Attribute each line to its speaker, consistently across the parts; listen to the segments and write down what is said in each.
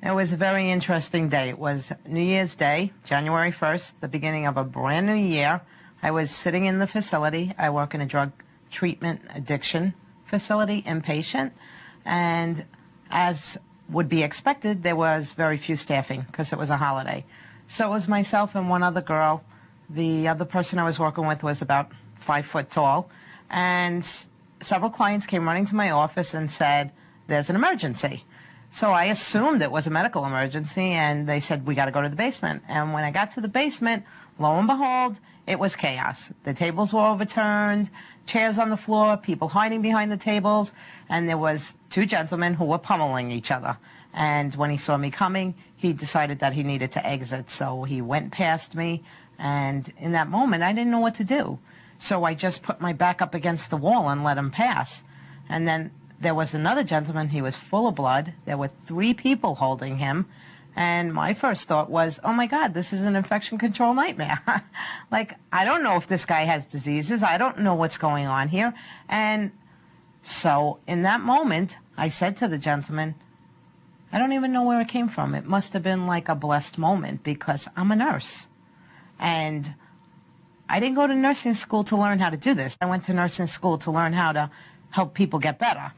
Speaker 1: It was a very interesting day. It was New Year's Day, January 1st, the beginning of a brand new year. I was sitting in the facility. I work in a drug treatment addiction facility, inpatient, and as would be expected, there was very few staffing because it was a holiday. So it was myself and one other girl. The other person I was working with was about 5 foot tall, and several clients came running to my office and said, "There's an emergency." So I assumed it was a medical emergency, and they said, "We got to go to the basement." And when I got to the basement, lo and behold, it was chaos. The tables were overturned, chairs on the floor, people hiding behind the tables, and there was 2 gentlemen who were pummeling each other. And when he saw me coming, he decided that he needed to exit, so he went past me, and in that moment, I didn't know what to do. So I just put my back up against the wall and let him pass. And then there was another gentleman. He was full of blood. There were 3 people holding him. And my first thought was, oh, my God, this is an infection control nightmare. Like, I don't know if this guy has diseases. I don't know what's going on here. And so in that moment, I said to the gentleman, I don't even know where it came from. It must have been like a blessed moment because I'm a nurse. And I didn't go to nursing school to learn how to do this. I went to nursing school to learn how to help people get better.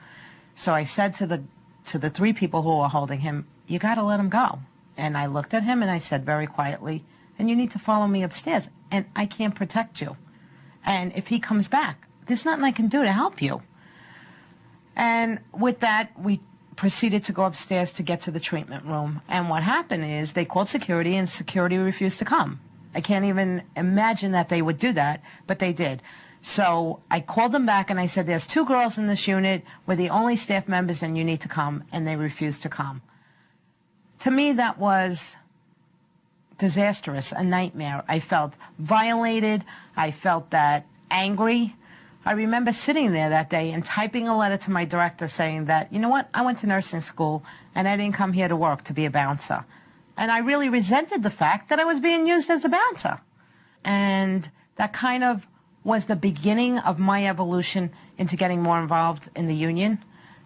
Speaker 1: So I said to the 3 people who were holding him, you got to let him go. And I looked at him and I said very quietly, and you need to follow me upstairs, and I can't protect you. And if he comes back, there's nothing I can do to help you. And with that, we proceeded to go upstairs to get to the treatment room. And what happened is they called security, and security refused to come. I can't even imagine that they would do that, but they did. So I called them back and I said, there's 2 girls in this unit. We're the only staff members and you need to come. And they refused to come. To me, that was disastrous, a nightmare. I felt violated. I felt that angry. I remember sitting there that day and typing a letter to my director saying that, you know what, I went to nursing school and I didn't come here to work to be a bouncer. And I really resented the fact that I was being used as a bouncer. And that kind of was the beginning of my evolution into getting more involved in the union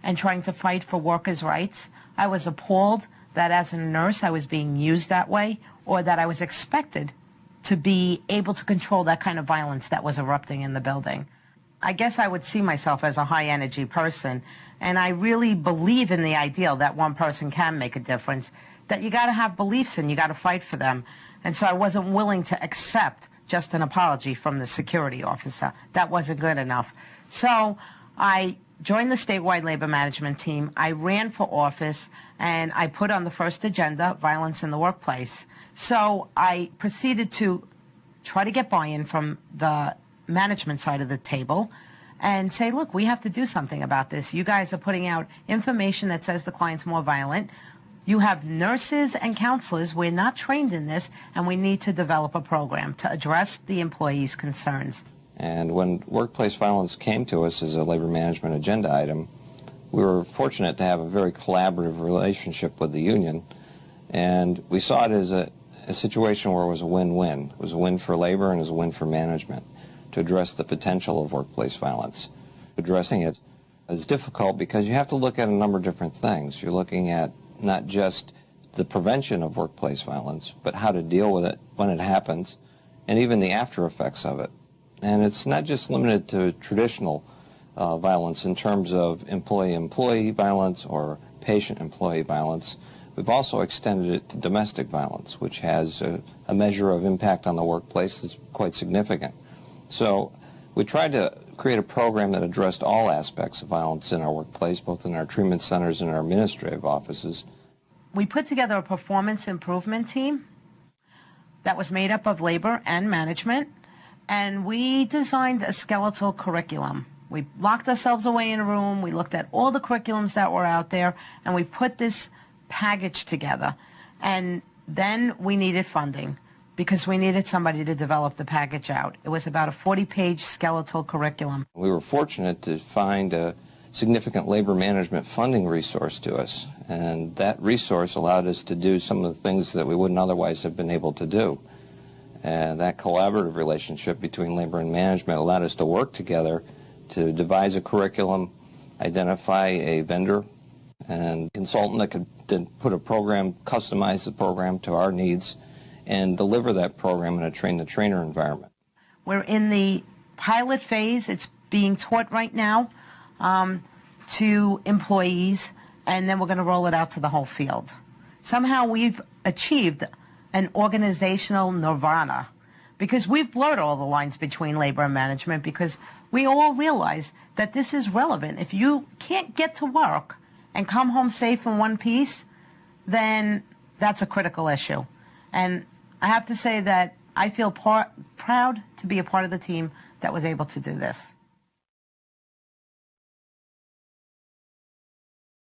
Speaker 1: and trying to fight for workers' rights. I was appalled that as a nurse I was being used that way, or that I was expected to be able to control that kind of violence that was erupting in the building. I guess I would see myself as a high-energy person, and I really believe in the ideal that one person can make a difference, that you got to have beliefs and you got to fight for them. And so I wasn't willing to accept just an apology from the security officer. That wasn't good enough. So I joined the statewide labor management team. I ran for office, and I put on the first agenda violence in the workplace. So I proceeded to try to get buy-in from the management side of the table and say, look, we have to do something about this. You guys are putting out information that says the client's more violent. You have nurses and counselors. We're not trained in this, and we need to develop a program to address the employees' concerns.
Speaker 2: And when workplace violence came to us as a labor management agenda item, we were fortunate to have a very collaborative relationship with the union, and we saw it as a situation where it was a win-win. It was a win for labor and it was a win for management to address the potential of workplace violence. Addressing it is difficult because you have to look at a number of different things. You're looking at not just the prevention of workplace violence, but how to deal with it when it happens, and even the after effects of it. And it's not just limited to traditional violence in terms of employee-employee violence or patient-employee violence. We've also extended it to domestic violence, which has a measure of impact on the workplace that's quite significant. So we tried to create a program that addressed all aspects of violence in our workplace, both in our treatment centers and our administrative offices.
Speaker 1: We put together a performance improvement team that was made up of labor and management, and we designed a skeletal curriculum. We locked ourselves away in a room, we looked at all the curriculums that were out there, and we put this package together. And then we needed funding, because we needed somebody to develop the package out. It was about a 40-page skeletal curriculum.
Speaker 2: We were fortunate to find a significant labor management funding resource to us, and that resource allowed us to do some of the things that we wouldn't otherwise have been able to do. And that collaborative relationship between labor and management allowed us to work together to devise a curriculum, identify a vendor, and consultant that could then put a program, customize the program to our needs, and deliver that program in a train-the-trainer environment.
Speaker 1: We're in the pilot phase. It's being taught right now to employees, and then we're going to roll it out to the whole field. Somehow we've achieved an organizational nirvana because we've blurred all the lines between labor and management, because we all realize that this is relevant. If you can't get to work and come home safe in one piece, then that's a critical issue. And I have to say that I feel proud to be a part of the team that was able to do this.